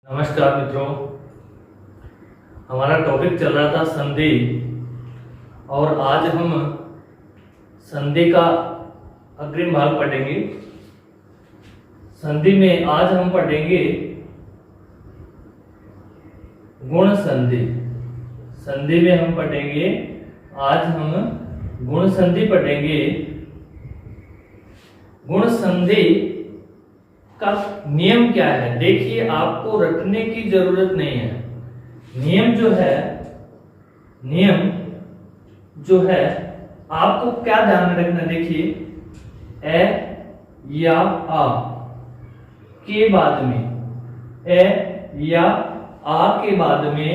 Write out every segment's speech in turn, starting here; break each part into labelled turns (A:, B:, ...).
A: नमस्कार मित्रों, हमारा टॉपिक चल रहा था संधि और आज हम संधि का अग्रिम भाग पढ़ेंगे। संधि में आज हम पढ़ेंगे गुण संधि। संधि में हम पढ़ेंगे आज हम गुण संधि पढ़ेंगे। गुण संधि का नियम क्या है? देखिए, आपको रटने की जरूरत नहीं है। नियम जो है आपको क्या ध्यान में रखना, देखिए ए या आ के बाद में, ए या आ के बाद में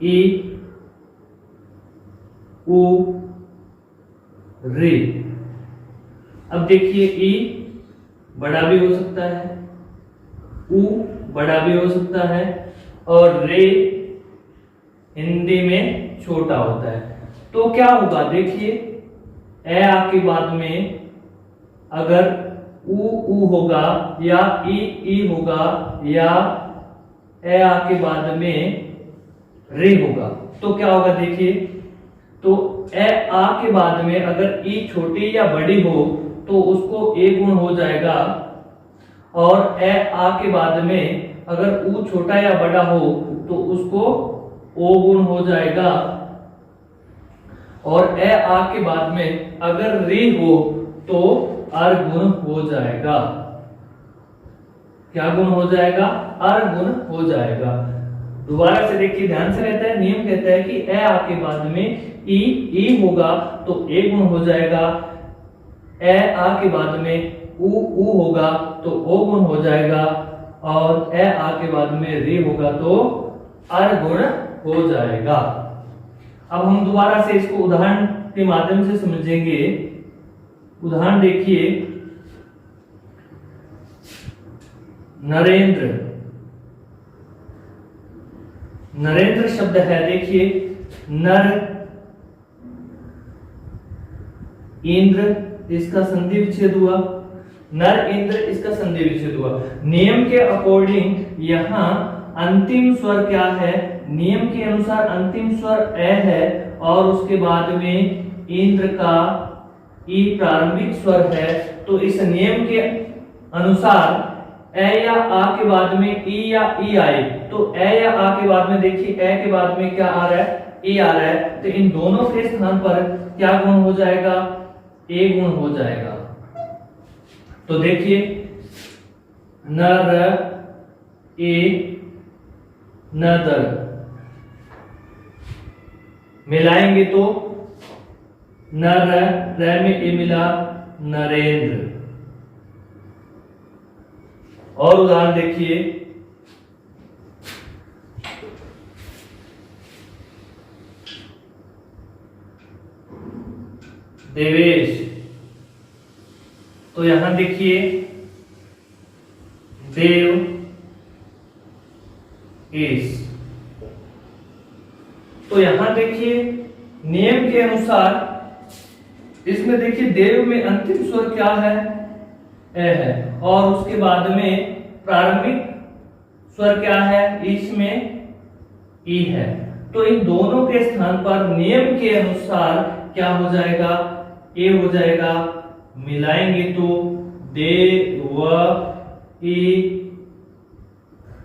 A: ई उ रे। अब देखिए, ई बड़ा भी हो सकता है, उ बड़ा भी हो सकता है और रे हिंदी में छोटा होता है। तो क्या होगा, देखिए ए आ के बाद में अगर उ होगा या ई होगा या ए आ के बाद में रे होगा तो क्या होगा, देखिए तो ए आ के बाद में अगर ई छोटी या बड़ी हो तो उसको ए गुण हो जाएगा और ए आ के बाद में अगर उ छोटा या बड़ा हो तो उसको ओ गुण हो जाएगा और ए आ के बाद में अगर रे हो तो अर गुण हो जाएगा। क्या गुण हो जाएगा? अर गुण हो जाएगा। दोबारा से देखिए, ध्यान से रहता है। नियम कहता है कि ए आ के बाद में ई होगा तो ए गुण हो जाएगा, ए आ के बाद में उ होगा तो ओ गुण हो जाएगा और ए आ के बाद में रे होगा तो अर गुण हो जाएगा। अब हम दोबारा से इसको उदाहरण के माध्यम से समझेंगे। उदाहरण देखिए, नरेंद्र। नरेंद्र शब्द है, देखिए नर इंद्र, इसका संधि विच्छेद हुआ, नर इंद्र इसका संधि विच्छेद हुआ। नियम के अकॉर्डिंग यहाँ अंतिम स्वर क्या है? नियम के अनुसार अंतिम स्वर ए है और उसके बाद में इंद्र का ई प्रारंभिक स्वर है। तो इस नियम के अनुसार ए या आ के बाद में ई या ई आए तो ए या आ के बाद में, देखिए ए के बाद में क्या आ रहा है? ई आ रहा है। तो इन दोनों के स्थान पर क्या गुण हो जाएगा? ए गुण हो जाएगा। तो देखिए नर ए नदर मिलाएंगे तो नर र में ए मिला नरेंद्र। और उदाहरण देखिए, देवेश। तो यहां देखिए देव इस। तो यहां देखिए नियम के अनुसार इसमें देखिए देव में अंतिम स्वर क्या है? ए है और उसके बाद में प्रारंभिक स्वर क्या है? इसमें ई है। तो इन दोनों के स्थान पर नियम के अनुसार क्या हो जाएगा? ए हो जाएगा। मिलाएंगे तो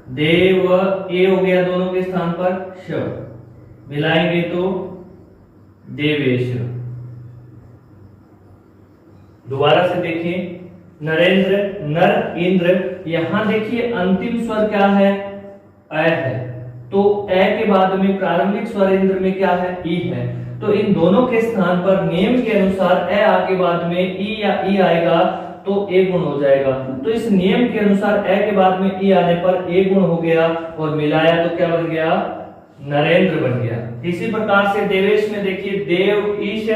A: देव ए हो गया दोनों के स्थान पर श। मिलाएंगे तो देवेश। दोबारा से देखें, नरेंद्र नर इंद्र। यहां देखिए अंतिम स्वर क्या है? ए है। तो ए के बाद में प्रारंभिक स्वर इंद्र में क्या है? ई है। तो इन दोनों के स्थान पर नियम के अनुसार ए आ के बाद में ई या ई आएगा तो ए गुण हो जाएगा। तो इस नियम के अनुसार ए के बाद में ई आने पर ए गुण हो गया और मिलाया तो क्या बन गया? नरेंद्र बन गया। इसी प्रकार से देवेश में देखिए देव ईश।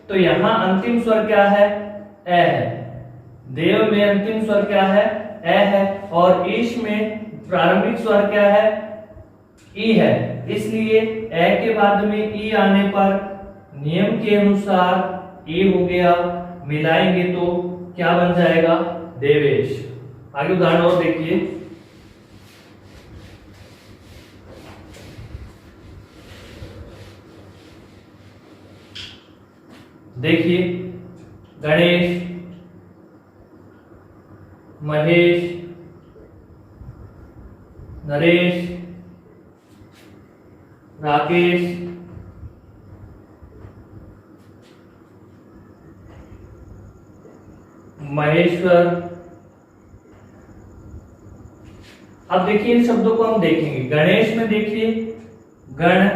A: तो यहाँ अंतिम स्वर क्या है? ए है। देव में अंतिम स्वर क्या है? ए है और ईश में प्रारंभिक स्वर क्या है? ई है। इसलिए ए के बाद में ई आने पर नियम के अनुसार ए हो गया। मिलाएंगे तो क्या बन जाएगा? देवेश। आगे उदाहरण और देखिए, देखिए गणेश, महेश, नरेश, राकेश, महेश्वर। अब देखिए इन शब्दों को हम देखेंगे। गणेश में देखिए गण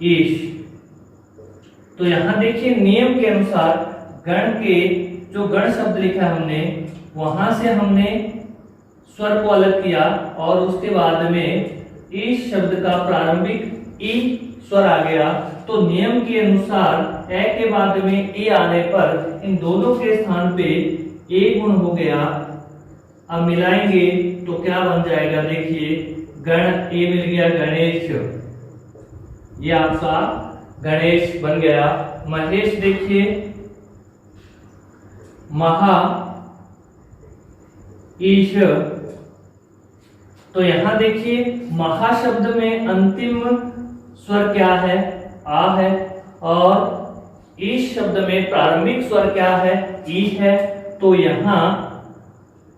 A: ईश, तो यहां देखिए नियम के अनुसार गण के जो गण शब्द लिखा है हमने, वहां से हमने स्वर को अलग किया और उसके बाद में इस शब्द का प्रारंभिक ई स्वर आ गया। तो नियम के अनुसार ए के बाद में ए आने पर इन दोनों के स्थान पे ए गुण हो गया। अब मिलाएंगे तो क्या बन जाएगा, देखिए गण ए मिल गया गणेश, ये आपका गणेश बन गया। महेश देखिए महा ईश, तो यहां देखिए महा शब्द में अंतिम स्वर क्या है, आ है, और ईश शब्द में प्रारंभिक स्वर क्या है, ई है। तो यहां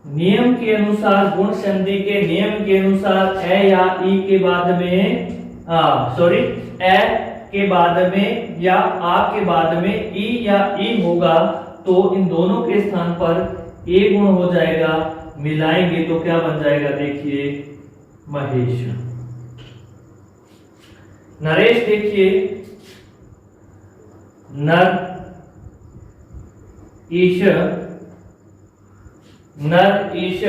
A: नियम के अनुसार, गुण संधि के नियम के अनुसार ए या ई के बाद में ए के बाद में या आ के बाद में ई या ई होगा, तो इन दोनों के स्थान पर ए गुण हो जाएगा। मिलाएंगे तो क्या बन जाएगा, देखिए महेश। नरेश देखिए नर ईश, नर ईश,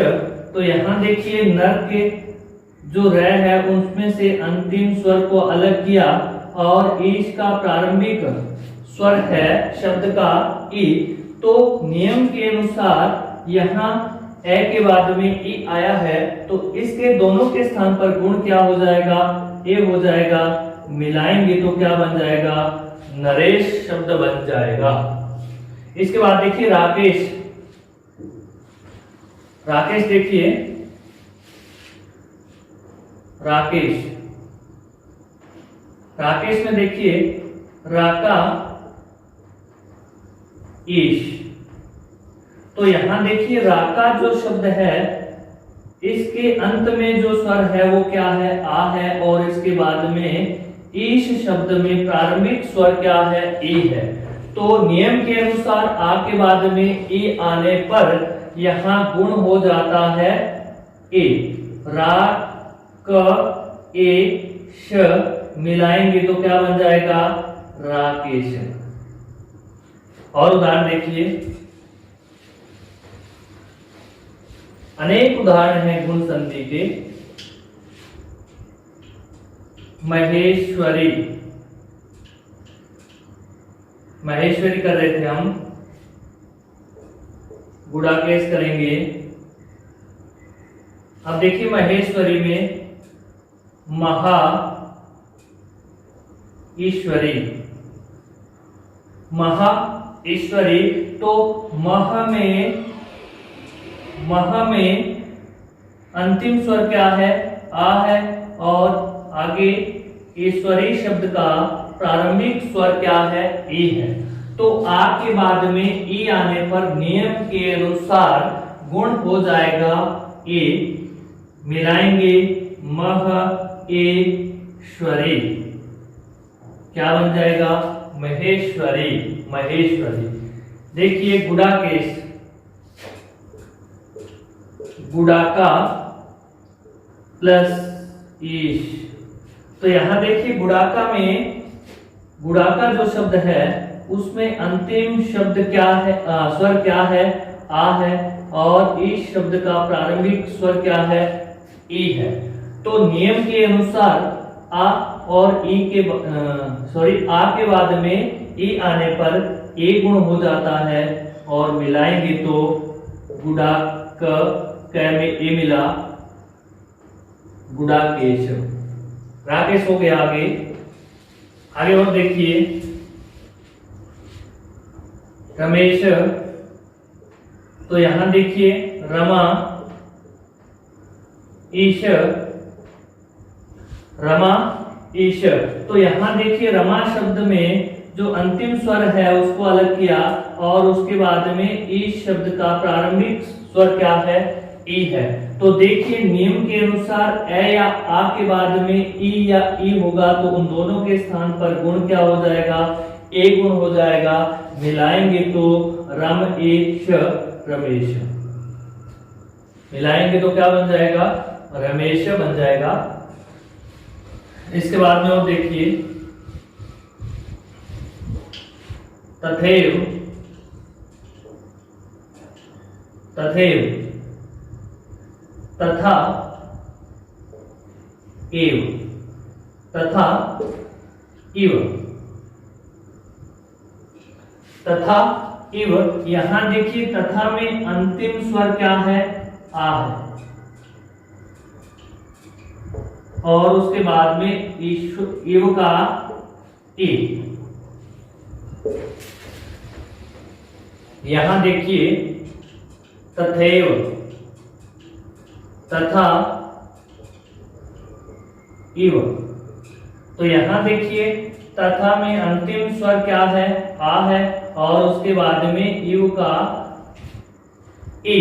A: तो यहां देखिए नर के जो र है उसमें से अंतिम स्वर को अलग किया और ईश का प्रारंभिक स्वर है शब्द का ई। तो नियम के अनुसार यहां ए के बाद में ई आया है, तो इसके दोनों के स्थान पर गुण क्या हो जाएगा, ए हो जाएगा। मिलाएंगे तो क्या बन जाएगा, नरेश शब्द बन जाएगा। इसके बाद देखिए राकेश, राकेश देखिए राकेश, राकेश में देखिए राका ईश, तो यहां देखिए राका जो शब्द है इसके अंत में जो स्वर है वो क्या है, आ है, और इसके बाद में ईश शब्द में प्रारंभिक स्वर क्या है, ई है। तो नियम के अनुसार आ के बाद में ई आने पर यहां गुण हो जाता है ए, रा क ए श, मिलाएंगे तो क्या बन जाएगा, राकेश। और उदाहरण देखिए, अनेक उदाहरण हैं गुण संधि के। महेश्वरी, महेश्वरी कर रहे थे हम, गुड़ाकेश करेंगे। अब देखिए महेश्वरी में महा ईश्वरी, महा ईश्वरी, तो मह में अंतिम स्वर क्या है, आ है, और आगे ईश्वरी शब्द का प्रारंभिक स्वर क्या है, ई है। तो आ के बाद में ई आने पर नियम के अनुसार गुण हो जाएगा ए। मिलाएंगे मह ए श्वरी, क्या बन जाएगा, महेश्वरी, महेश्वरी। देखिए गुड़ाकेश, गुड़ाका प्लस ईश, तो यहां देखिए गुड़ाका में, गुड़ाका जो शब्द है उसमें अंतिम शब्द क्या है, स्वर क्या है, आ है, और इस शब्द का प्रारंभिक स्वर क्या है, ई है। तो नियम के अनुसार आ और ई के आ के बाद में ई आने पर ए गुण हो जाता है, और मिलाएंगे तो गुड़ा क में ए मिला, गुड़ाकेश, राकेश हो गया। आगे आगे और देखिए रमेश, तो यहां देखिए रमा ईश, रमा ईश, तो यहां देखिए रमा शब्द में जो अंतिम स्वर है उसको अलग किया और उसके बाद में ई शब्द का प्रारंभिक स्वर क्या है, ई है। तो देखिए नियम के अनुसार ए या आ के बाद में ई या ई होगा तो उन दोनों के स्थान पर गुण क्या हो जाएगा, ए गुण हो जाएगा। मिलाएंगे तो रमेश, रमेश मिलाएंगे तो क्या बन जाएगा, रमेश बन जाएगा। इसके बाद में और देखिए तथैव, तथैव, तथा, एव, तथा, इव, तथा इव। यहां देखिए तथा में अंतिम स्वर क्या है, आ है और उसके बाद में इव का ई। यहां देखिए तथैव, तथा, इव। तो यहां देखिए तथा में अंतिम स्वर क्या है, आ है और उसके बाद में इव का ई।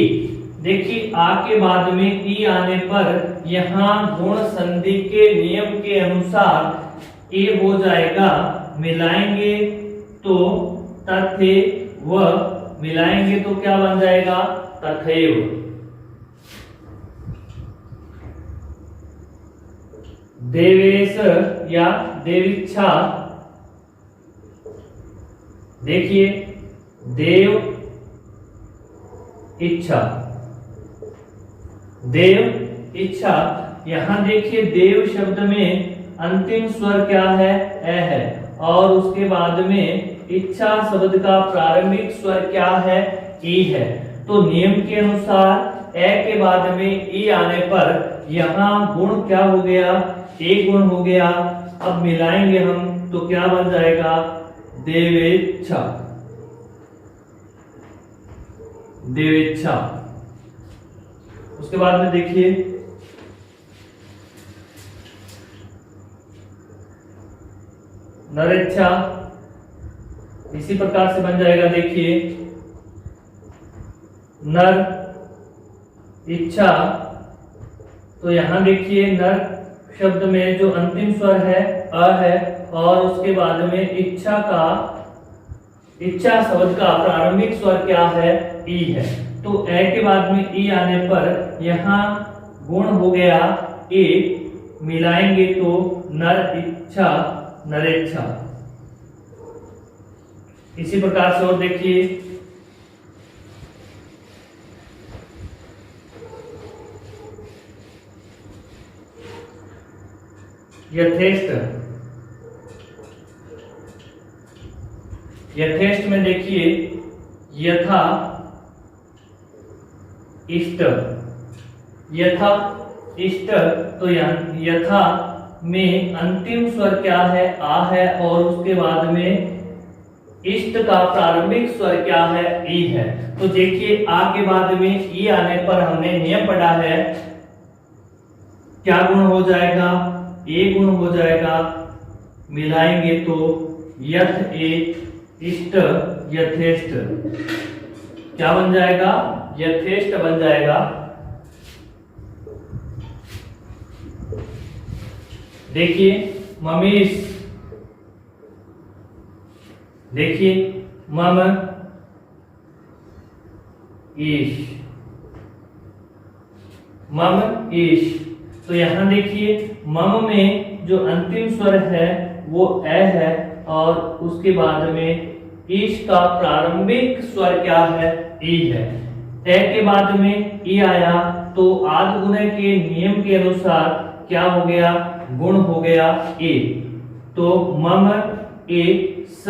A: देखिए आ के बाद में ई आने पर यहां गुण संधि के नियम के अनुसार ए हो जाएगा। मिलाएंगे तो तथे व, मिलाएंगे तो क्या बन जाएगा, तथैव। देवेश या देवीच्छा, देखिए देव इच्छा, देव इच्छा। यहां देखिए देव शब्द में अंतिम स्वर क्या है, ए है और उसके बाद में इच्छा शब्द का प्रारंभिक स्वर क्या है, ई है। तो नियम के अनुसार ए के बाद में ई आने पर यहां गुण क्या हो गया, ए गुण हो गया। अब मिलाएंगे हम तो क्या बन जाएगा, देवेच्छा, देवेच्छा। उसके बाद में देखिए नरेच्छा, इसी प्रकार से बन जाएगा। देखिए नर इच्छा, तो यहां देखिए नर शब्द में जो अंतिम स्वर है अ है और उसके बाद में इच्छा का, इच्छा शब्द का प्रारंभिक स्वर क्या है, ई है। तो ए के बाद में ई आने पर यहां गुण हो गया ए। मिलाएंगे तो नर इच्छा, नरेच्छा। इसी प्रकार से और देखिए यथेष्ट, यथेष्ट में देखिए यथा इष्ट, यथा इष्ट। तो यथा में अंतिम स्वर क्या है, आ है और उसके बाद में इष्ट का प्रारंभिक स्वर क्या है, ई है। तो देखिए आ के बाद में ई आने पर हमने नियम पढ़ा है, क्या गुण हो जाएगा, ए गुण हो जाएगा। मिलाएंगे तो यथ ए इष्ट, यथेष्ट क्या बन जाएगा, यथेष्ट बन जाएगा। देखिए ममीष, देखिए मम ईश, मम ईश। तो यहां देखिए मम में जो अंतिम स्वर है वो ए है और उसके बाद में ईश का प्रारंभिक स्वर क्या है, ई है। ए के बाद में ई आया तो आद गुणा के नियम के अनुसार क्या हो गया, गुण हो गया ए। तो मम ए स,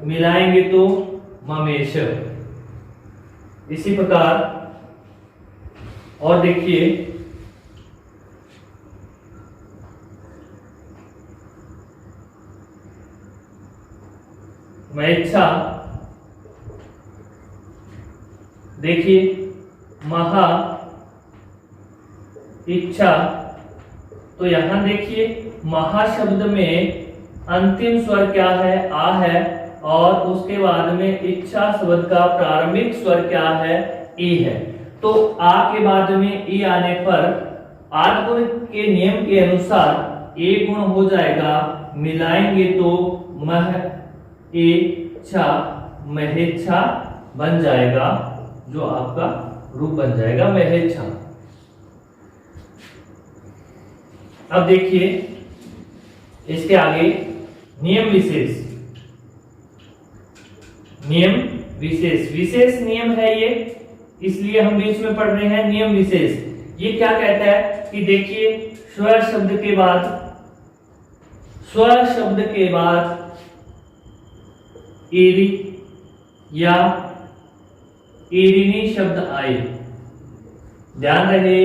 A: मिलाएंगे तो ममेश। इसी प्रकार और देखिए मैच्छा, देखिए महा इच्छा। तो यहां देखिए महा शब्द में अंतिम स्वर क्या है, आ है, और उसके बाद में इच्छा शब्द का प्रारंभिक स्वर क्या है, ई है। तो आ के बाद में ई आने पर आठ गुण के नियम के अनुसार ए गुण हो जाएगा, मिलाएंगे तो मह इच्छा महेच्छा बन जाएगा, जो आपका रूप बन जाएगा महेच्छा। अब देखिए इसके आगे नियम विशेष, नियम विशेष, विशेष नियम है ये, इसलिए हम बीच में पढ़ रहे हैं नियम विशेष। ये क्या कहता है कि देखिए स्व शब्द के बाद, स्व शब्द के बाद एरी या एरिनी शब्द आए, ध्यान रहे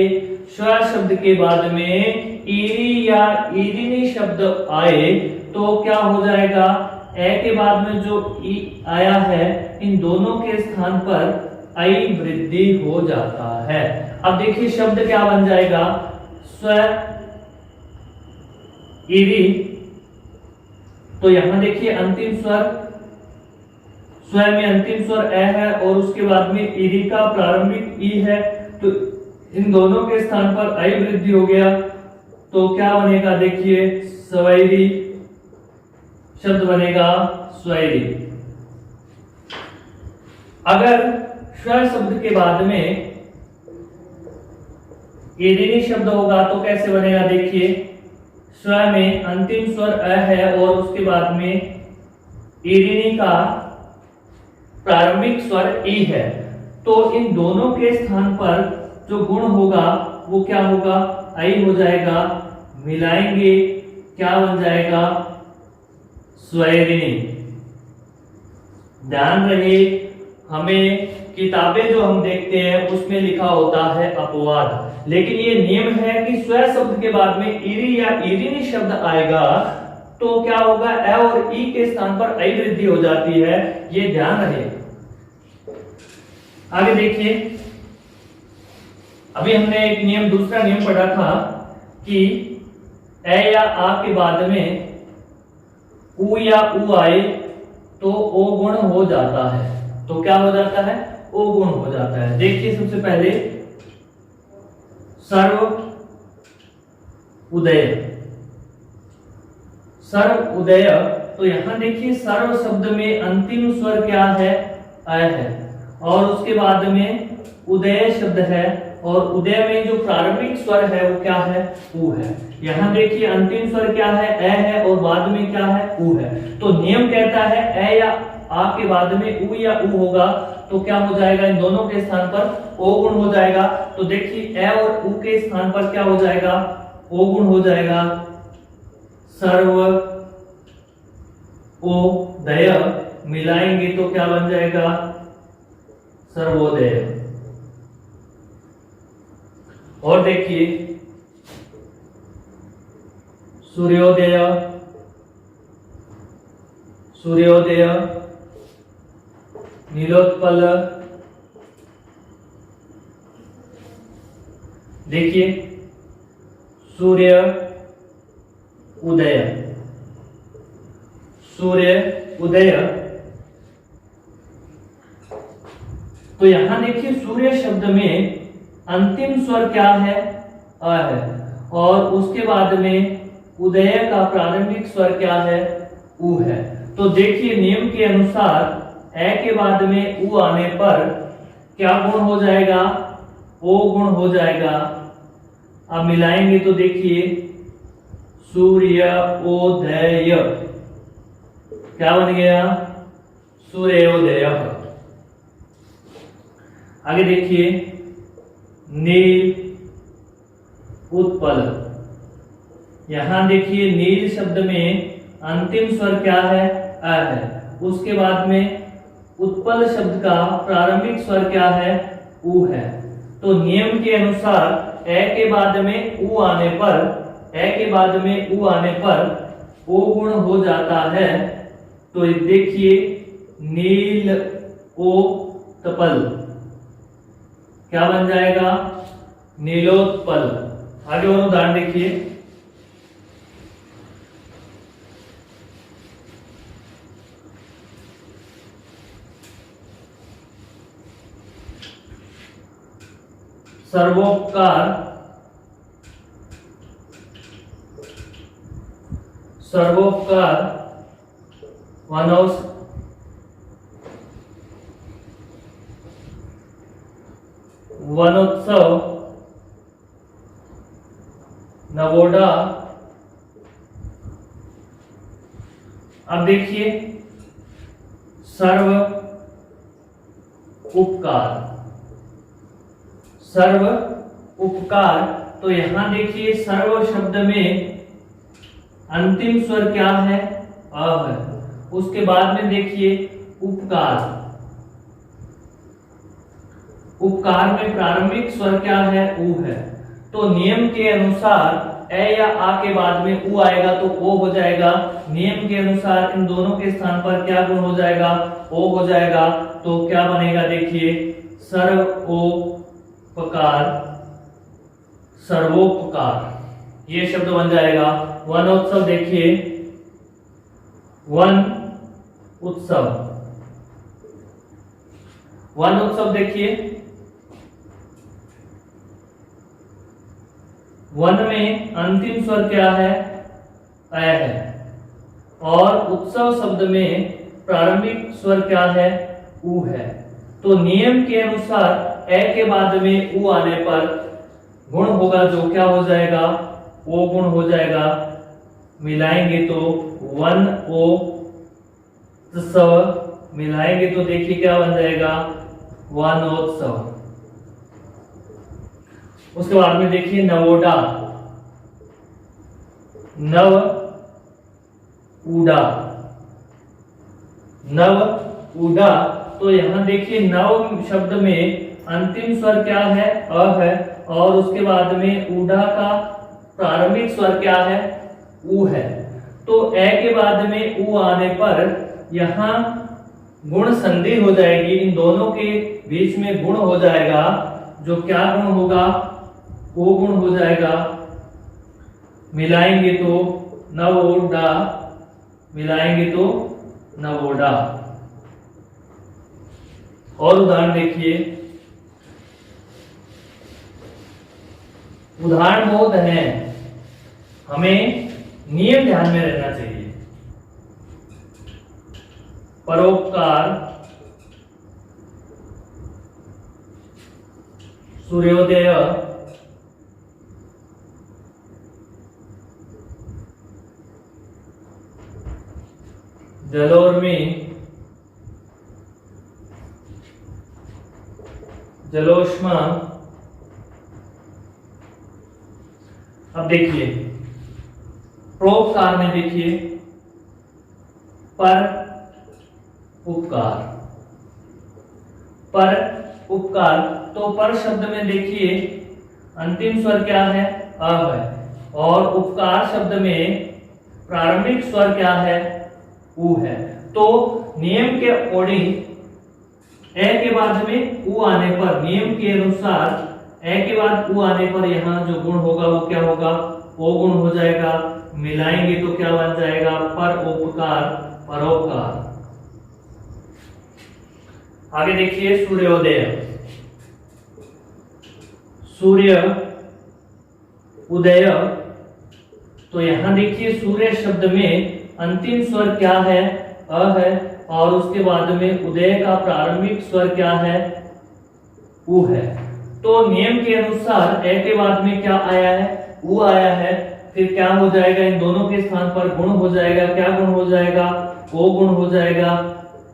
A: स्व शब्द के बाद में एरी या एरिनी शब्द आए तो क्या हो जाएगा, ए के बाद में जो ई आया है इन दोनों के स्थान पर आई वृद्धि हो जाता है। अब देखिए शब्द क्या बन जाएगा, स्व इरी, तो यहां देखिए अंतिम स्वर, स्व में अंतिम स्वर ए है और उसके बाद में इरी का प्रारंभिक ई है, तो इन दोनों के स्थान पर आई वृद्धि हो गया, तो क्या बनेगा, देखिए स्वैरी शब्द बनेगा, स्वैरी। अगर स्व शब्द के बाद में एरिनी शब्द होगा तो कैसे बनेगा, देखिए स्व में अंतिम स्वर अ है और उसके बाद में एरिनी का प्रारंभिक स्वर ई है, तो इन दोनों के स्थान पर जो गुण होगा वो क्या होगा, आई हो जाएगा, मिलाएंगे क्या बन जाएगा, स्वैरिणी। ध्यान रहे हमें किताबें जो हम देखते हैं उसमें लिखा होता है अपवाद, लेकिन ये नियम है कि स्व शब्द के बाद में इरी या इरिनी शब्द आएगा तो क्या होगा, ए और ई के स्थान पर आई वृद्धि हो जाती है, ये ध्यान रहे। आगे देखिए, अभी हमने एक नियम, दूसरा नियम पढ़ा था कि ए या आ के बाद में उ या उ आए तो ओ गुण हो जाता है, तो क्या हो जाता है, ओ गुण हो जाता है। देखिए सबसे पहले सर्व उदय, सर्व उदय, तो यहां देखिए सर्व शब्द में अंतिम स्वर क्या है, अ है, और उसके बाद में उदय शब्द है और उदय में जो प्रारंभिक स्वर है वो क्या है, उ है। यहां देखिए अंतिम स्वर क्या है, ए है, और बाद में क्या है, उ है। तो नियम कहता है ए या आ के बाद में उ या उ होगा तो क्या हो जाएगा, इन दोनों के स्थान पर ओ गुण हो जाएगा। तो देखिए ए और उ के स्थान पर क्या हो जाएगा, ओ गुण हो जाएगा, सर्व ओदय, मिलाएंगे तो क्या बन जाएगा, सर्वोदय। और देखिए सूर्योदय, सूर्योदय, नीलोत्पल, देखिए सूर्य उदय, सूर्य उदय, तो यहां देखिए सूर्य शब्द में अंतिम स्वर क्या है, अ है, और उसके बाद में उदय का प्रारंभिक स्वर क्या है, उ है। तो देखिए नियम के अनुसार ए के बाद में उ आने पर क्या गुण हो जाएगा, ओ गुण हो जाएगा। अब मिलाएंगे तो देखिए सूर्योदय, क्या बन गया, सूर्योदय। आगे देखिए नील उत्पल, यहां देखिए नील शब्द में अंतिम स्वर क्या है, अ है, उसके बाद में उत्पल शब्द का प्रारंभिक स्वर क्या है, उ है। तो नियम के अनुसार ए के बाद में उ आने पर, ए के बाद में उ आने पर ओ गुण हो जाता है। तो देखिए नील ओ तपल, क्या बन जाएगा, नीलोत्पल। आगे और उदाहरण देखिए, सर्वोपकार, सर्वोपकार, वनोत्सव, नवोडा। अब देखिए सर्व उपकार, सर्व उपकार, तो यहां देखिए सर्व शब्द में अंतिम स्वर क्या है? अ है। उसके बाद में देखिए उपकार, उपकार में प्रारंभिक स्वर क्या है? उ है। तो नियम के अनुसार ए या आ के बाद में उ आएगा तो ओ हो जाएगा। नियम के अनुसार इन दोनों के स्थान पर क्या गुण हो जाएगा? ओ हो जाएगा। तो क्या बनेगा? देखिए सर्वोपकार, सर्वोपकार, ये शब्द बन जाएगा। वनोत्सव देखिए वन उत्सव, वन उत्सव देखिए वन में अंतिम स्वर क्या है? अ है। और उत्सव शब्द में प्रारंभिक स्वर क्या है? उ है। तो नियम के अनुसार ए के बाद में उ आने पर गुण होगा जो क्या हो जाएगा? ओ गुण हो जाएगा। मिलाएंगे तो वन ओ उत्सव, मिलाएंगे तो देखिए क्या बन जाएगा? वनोत्सव। उसके बाद में देखिए नवोडा, नव उडा, नव उडा। तो यहां देखिए नव शब्द में अंतिम स्वर क्या है? अ है। और उसके बाद में उडा का प्रारंभिक स्वर क्या है? उ है। तो ए के बाद में उ आने पर यहां गुण संधि हो जाएगी, इन दोनों के बीच में गुण हो जाएगा। जो क्या गुण होगा? वो गुण हो जाएगा। मिलाएंगे तो नवोडा, मिलाएंगे तो नवोडा। और उदाहरण देखिए, उदाहरण बहुत है, हमें नियम ध्यान में रहना चाहिए। परोपकार, सूर्योदय, जलोर्मी, जलोष्मा। अब देखिए परोपकार में देखिए पर उपकार, पर उपकार। तो पर शब्द में देखिए अंतिम स्वर क्या है? अ है। और उपकार शब्द में प्रारंभिक स्वर क्या है? उ है। तो नियम के अकॉर्डिंग ए के बाद में उ आने पर, नियम के अनुसार ए के बाद उ आने पर यहां जो गुण होगा वो क्या होगा? ओ गुण हो जाएगा। मिलाएंगे तो क्या बन जाएगा? परोपकार, परोपकार। आगे देखिए सूर्योदय, सूर्य उदय। तो यहां देखिए सूर्य शब्द में अंतिम स्वर क्या है? अ है। और उसके बाद में उदय का प्रारंभिक स्वर क्या है? उ है। तो नियम के अनुसार ए के बाद में क्या आया है? उ आया है। फिर क्या हो जाएगा? इन दोनों के स्थान पर गुण हो जाएगा। क्या गुण हो जाएगा? ओ गुण हो जाएगा।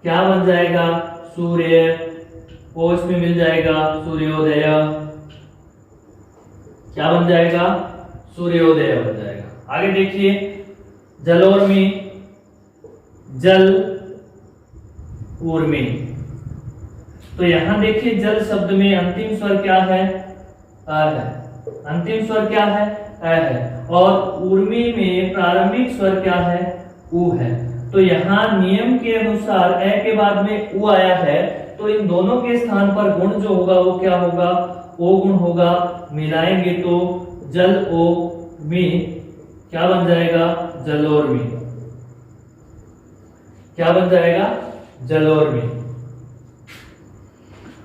A: क्या बन जाएगा? सूर्य। ओ इसमें मिल जाएगा सूर्योदय। क्या बन जाएगा? सूर्योदय बन जाएगा। आगे देखिए जलोर्मी, जल ऊर्मी। तो यहां देखिए जल शब्द में अंतिम स्वर क्या है? अ है। अंतिम स्वर क्या है? अ है। और ऊर्मी में प्रारंभिक स्वर क्या है? उ है। तो यहाँ नियम के अनुसार ए के बाद में उ आया है, तो इन दोनों के स्थान पर गुण जो होगा वो क्या होगा? ओ गुण होगा। मिलाएंगे तो जल ओ मी, क्या बन जाएगा? जलोर्मी। क्या बन जाएगा? जलोर्मी।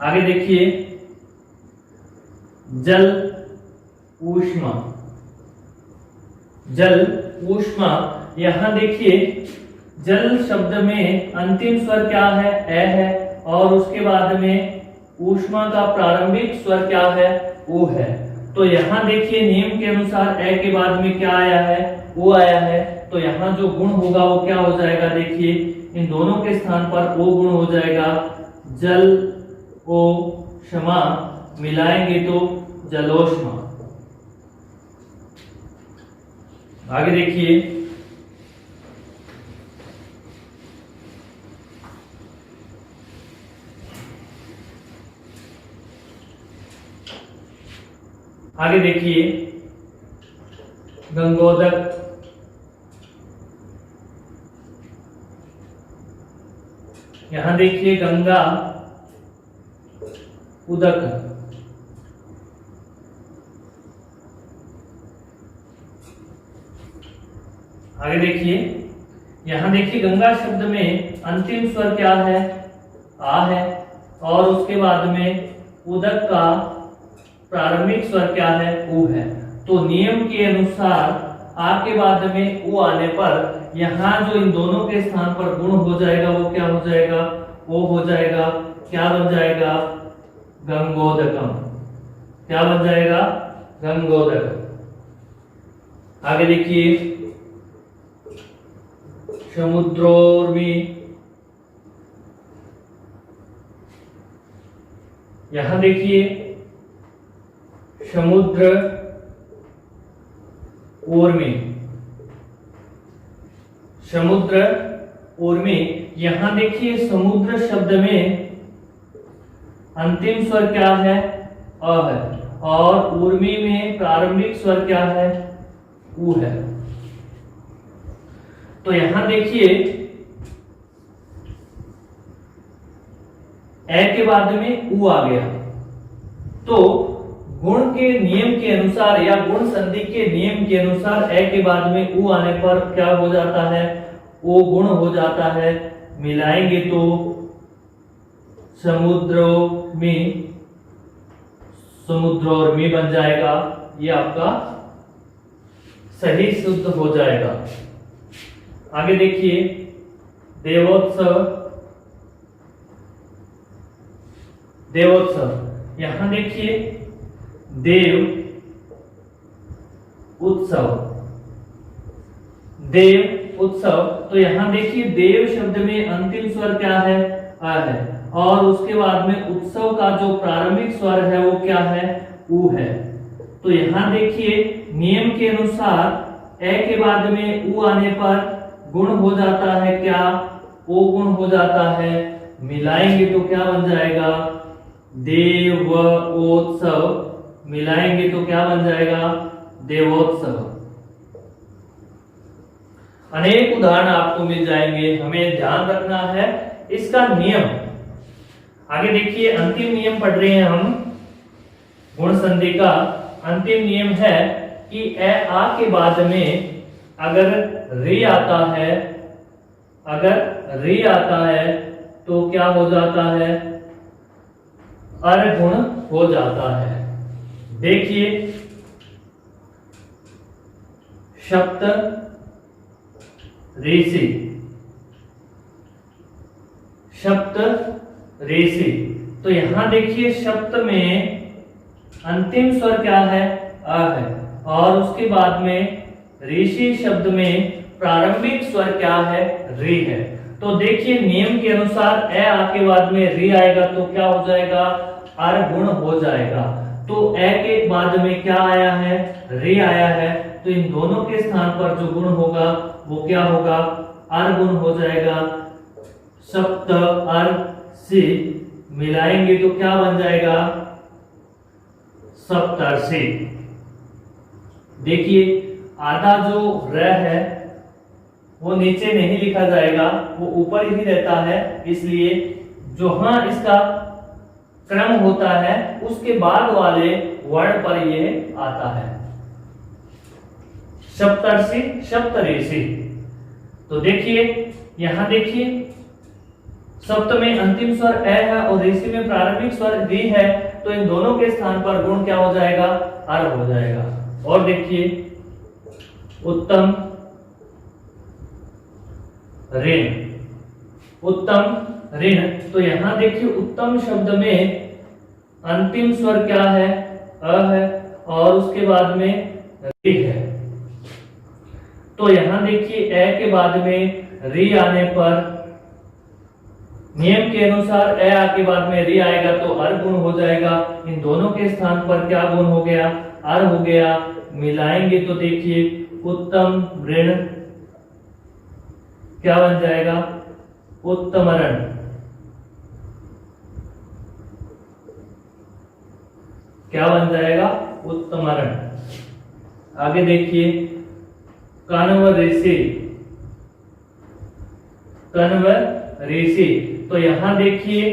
A: आगे देखिए जल ऊष्मा, जल ऊष्मा। यहां देखिए जल शब्द में अंतिम स्वर क्या है, ए है, और उसके बाद में ऊष्मा का प्रारंभिक स्वर क्या है, ऊ है। तो यहाँ देखिए नियम के अनुसार ए के बाद में क्या आया है, ओ आया है। तो यहाँ जो गुण होगा वो क्या हो जाएगा, देखिए इन दोनों के स्थान पर ओ गुण हो जाएगा। जल ओ क्षमा मिलाएंगे तो जलोष्मा। आगे देखिए आगे देखिए गंगोदक, यहां देखिए गंगा उदक, आगे देखिए यहां देखिए गंगा शब्द में अंतिम स्वर क्या है, आ है, और उसके बाद में उदक का प्रारंभिक स्वर क्या है, ऊ है। तो नियम के अनुसार आ के बाद में ऊ आने पर यहाँ जो इन दोनों के स्थान पर गुण हो जाएगा वो क्या हो जाएगा, वो हो जाएगा, क्या बन जाएगा, गंगोदकम। क्या बन जाएगा, गंगोदकम। आगे देखिए समुद्रोर्मी, यहां देखिए समुद्र ऊर्मी, समुद्र ऊर्मी। यहां देखिए समुद्र शब्द में अंतिम स्वर क्या है, अ है, और ऊर्मी में प्रारंभिक स्वर क्या है, ऊ है। तो यहां देखिए ए के बाद में ऊ आ गया। तो गुण के नियम के अनुसार या गुण संधि के नियम के अनुसार ए के बाद में ऊ आने पर क्या हो जाता है, ओ गुण हो जाता है। मिलाएंगे तो समुद्रों में, समुद्रों में बन जाएगा। ये आपका सही शुद्ध हो जाएगा। आगे देखिए देवोत्सव, देवोत्सव। यहां देखिए देव उत्सव, देव उत्सव। तो यहां देखिए देव शब्द में अंतिम स्वर क्या है, आ है, और उसके बाद में उत्सव का जो प्रारंभिक स्वर है वो क्या है, ऊ है। तो यहां देखिए नियम के अनुसार ए के बाद में ऊ आने पर गुण हो जाता है क्या, ओ गुण हो जाता है। मिलाएंगे तो क्या बन जाएगा, देवोत्सव। मिलाएंगे तो क्या बन जाएगा, देवोत्सव। अनेक उदाहरण आपको मिल जाएंगे, हमें ध्यान रखना है इसका नियम। आगे देखिए अंतिम नियम पढ़ रहे हैं हम गुण संधि का। अंतिम नियम है कि ए आ के बाद में अगर री आता है, अगर री आता है तो क्या हो जाता है, अर गुण हो जाता है। देखिए शब्द ऋषि, शब्द ऋषि। तो यहां देखिए शब्द में अंतिम स्वर क्या है, अ है, और उसके बाद में ऋषि शब्द में प्रारंभिक स्वर क्या है, री है। तो देखिए नियम के अनुसार ए आ के बाद में री आएगा तो क्या हो जाएगा, अर गुण हो जाएगा। तो ए के बाद में क्या आया है, री आया है। तो इन दोनों के स्थान पर जो गुण होगा वो क्या होगा, अर गुण हो जाएगा। सप्त अर सी मिलाएंगे तो क्या बन जाएगा, सप्तर्षि। देखिए आधा जो र है वो नीचे नहीं लिखा जाएगा, वो ऊपर ही रहता है, इसलिए जहां इसका क्रम होता है उसके बाद वाले वर्ण पर ये आता है, सप्तर्षि, सप्तऋषि। तो देखिए यहां देखिए सप्त में अंतिम स्वर ए है और ऋषि में प्रारंभिक स्वर री है, तो इन दोनों के स्थान पर गुण क्या हो जाएगा, अर हो जाएगा। और देखिए उत्तम ऋण, उत्तम ऋण, तो यहां देखिए उत्तम शब्द में अंतिम स्वर क्या है, अ है, और उसके बाद में री है। तो यहां देखिए ए के बाद में री आने पर नियम के अनुसार ए के बाद में री आएगा तो अर गुण हो जाएगा। इन दोनों के स्थान पर क्या गुण हो गया, अर हो गया। मिलाएंगे तो देखिए उत्तम ऋण क्या बन जाएगा, उत्तमरण। क्या बन जाएगा, उत्तमरण। आगे देखिए कण्व ऋषि, कण्व ऋषि, तो यहां देखिए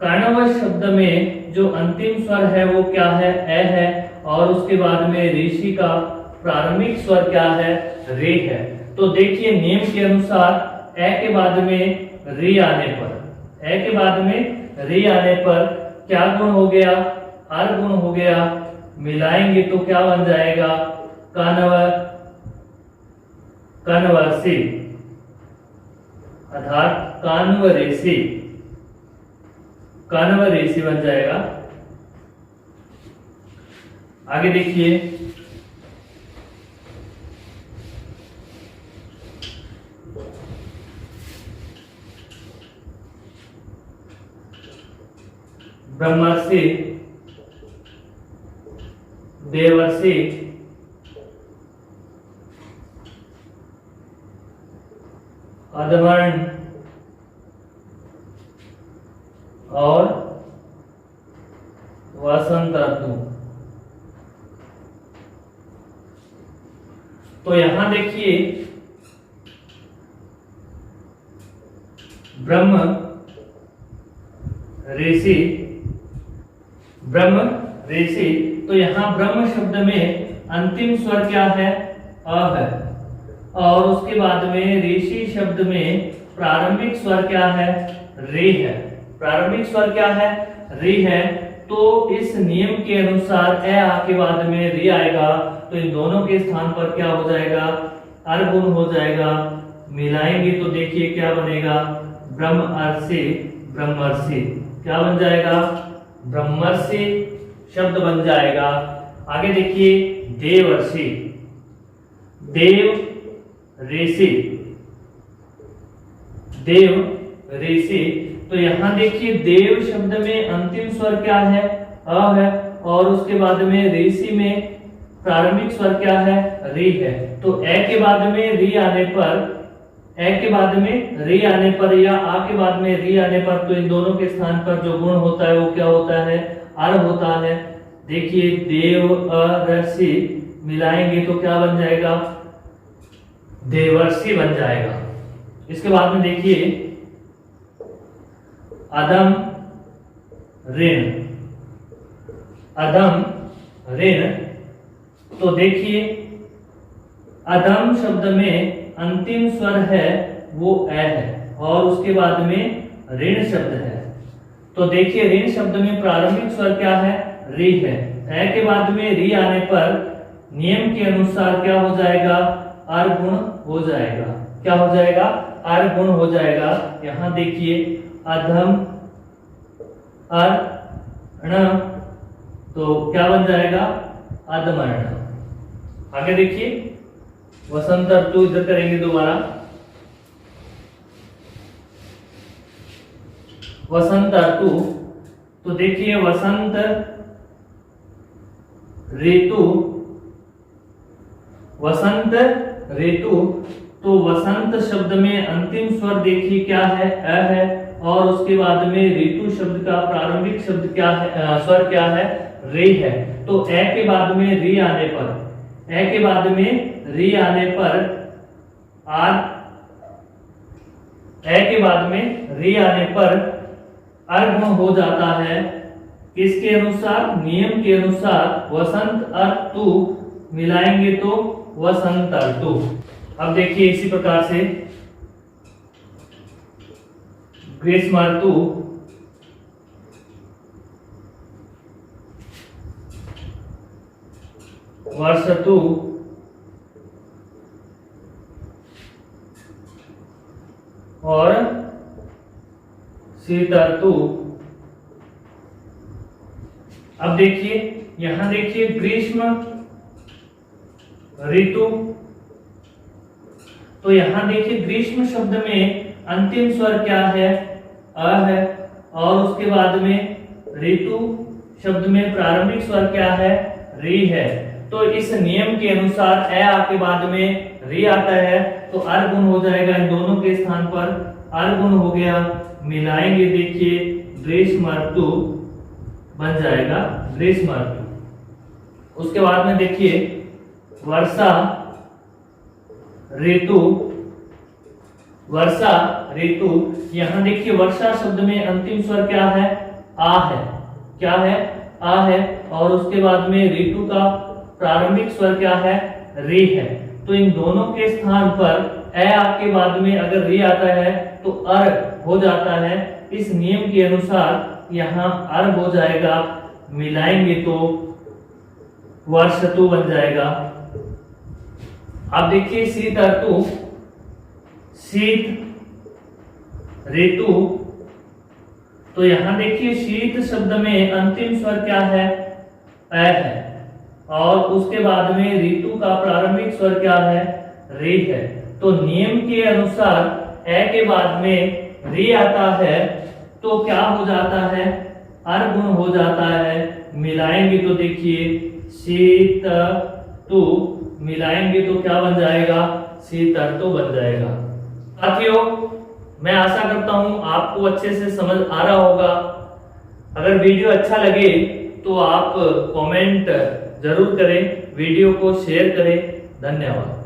A: कण्व शब्द में जो अंतिम स्वर है वो क्या है, ए है, और उसके बाद में ऋषि का प्रारंभिक स्वर क्या है, रे है। तो देखिए नियम के अनुसार ए के बाद में री आने पर, ए के बाद में री आने पर क्या गुण हो गया, अर गुण हो गया। मिलाएंगे तो क्या बन जाएगा, कण्वर्सी, अर्थात कण्व ऋषि, कण्व ऋषि बन जाएगा। आगे देखिए ब्रह्मर्षि, देवर्षि, अधवर्ण और वसंत ऋतु। तो यहां देखिए ब्रह्म ऋषि, ब्रह्म ऋषि, तो यहां ब्रह्म शब्द में अंतिम स्वर क्या है, अ है, और उसके बाद में ऋषि शब्द में प्रारंभिक स्वर क्या है, रे है। प्रारंभिक स्वर क्या है, रे है। तो इस नियम के अनुसार ए के बाद में री आएगा तो इन दोनों के स्थान पर क्या हो जाएगा, अर गुण हो जाएगा। मिलाएंगे तो देखिए क्या बनेगा, ब्रह्मर्षि, ब्रह्मर्षि क्या बन जाएगा, ब्रह्मर्षि शब्द बन जाएगा। आगे देखिए देवर्षि, देव ऋषि, देव ऋषि, तो यहां देखिए देव शब्द में अंतिम स्वर क्या है, अ है, और उसके बाद में ऋषि में प्रारंभिक स्वर क्या है, री है। तो ए के बाद में री आने पर, ए के बाद में री आने पर या आ के बाद में री आने पर, तो इन दोनों के स्थान पर जो गुण होता है वो क्या होता है, अर होता है। देखिए देव ऋषि, मिलाएंगे तो क्या बन जाएगा, देवर्षि बन जाएगा। इसके बाद में देखिए अधम ऋण, अधम ऋण, तो देखिए अधम शब्द में अंतिम स्वर है वो ए है, और उसके बाद में ऋण शब्द है। तो देखिए ऋण शब्द में प्रारंभिक स्वर क्या है, री है। ए के बाद में री आने पर नियम के अनुसार क्या हो जाएगा, अर गुण हो जाएगा। क्या हो जाएगा, अर गुण हो जाएगा। यहां देखिए अधम अर्ण, तो क्या बन जाएगा, अधमर्ण। आगे देखिए वसंत ऋतु, इधर करेंगे दोबारा। वसंत ऋतु, तो देखिए वसंत ऋतु, वसंत ऋतु, तो वसंत शब्द में अंतिम स्वर देखिए क्या है, अ है, और उसके बाद में ऋतु शब्द का प्रारंभिक शब्द क्या है, स्वर क्या है, रे है। तो ए के बाद में री आने पर, ए के बाद में री आने पर आर, ए के बाद में री आने पर अर गुण हो जाता है। किसके अनुसार, नियम के अनुसार वसंत ऋतु, मिलाएंगे तो वसंत ऋतु। अब देखिए इसी प्रकार से ग्रीष्म ऋतु वर्ष ऋतु और शीत ऋतु। अब देखिए यहां देखिए ग्रीष्म ऋतु, तो यहां देखिए ग्रीष्म शब्द में अंतिम स्वर क्या है, अ है, और उसके बाद में ऋतु शब्द में प्रारंभिक स्वर क्या है, री है। तो इस नियम के अनुसार ए के बाद में री आता है तो अर गुण हो जाएगा, इन दोनों के स्थान पर अर गुण हो गया, मिलाएंगे देखिए ग्रीष्म ऋतु बन जाएगा ग्रीष्म ऋतु। उसके बाद में देखिए वर्षा ऋतु, वर्षा ऋतु, यहां देखिए वर्षा शब्द में अंतिम स्वर क्या है, आ है, क्या है, आ है, और उसके बाद में ऋतु का प्रारंभिक स्वर क्या है, री है। तो इन दोनों के स्थान पर ए के बाद में अगर री आता है तो अर हो जाता है। इस नियम के अनुसार यहाँ अर हो जाएगा, मिलाएंगे तो वर्ष ऋतु बन जाएगा। अब देखिए शीत ऋतु, शीत ऋतु, तो यहां देखिए शीत शब्द में अंतिम स्वर क्या है, अ है, और उसके बाद में ऋतु का प्रारंभिक स्वर क्या है, री है। तो नियम के अनुसार ए के बाद में री आता है तो क्या हो जाता है, अर गुण हो जाता है, मिलाएंगे तो देखिए शीत ऋतु, मिलाएंगे तो क्या बन जाएगा, शीत ऋतु बन जाएगा। साथियों मैं आशा करता हूं आपको अच्छे से समझ आ रहा होगा। अगर वीडियो अच्छा लगे तो आप कमेंट जरूर करें, वीडियो को शेयर करें। धन्यवाद।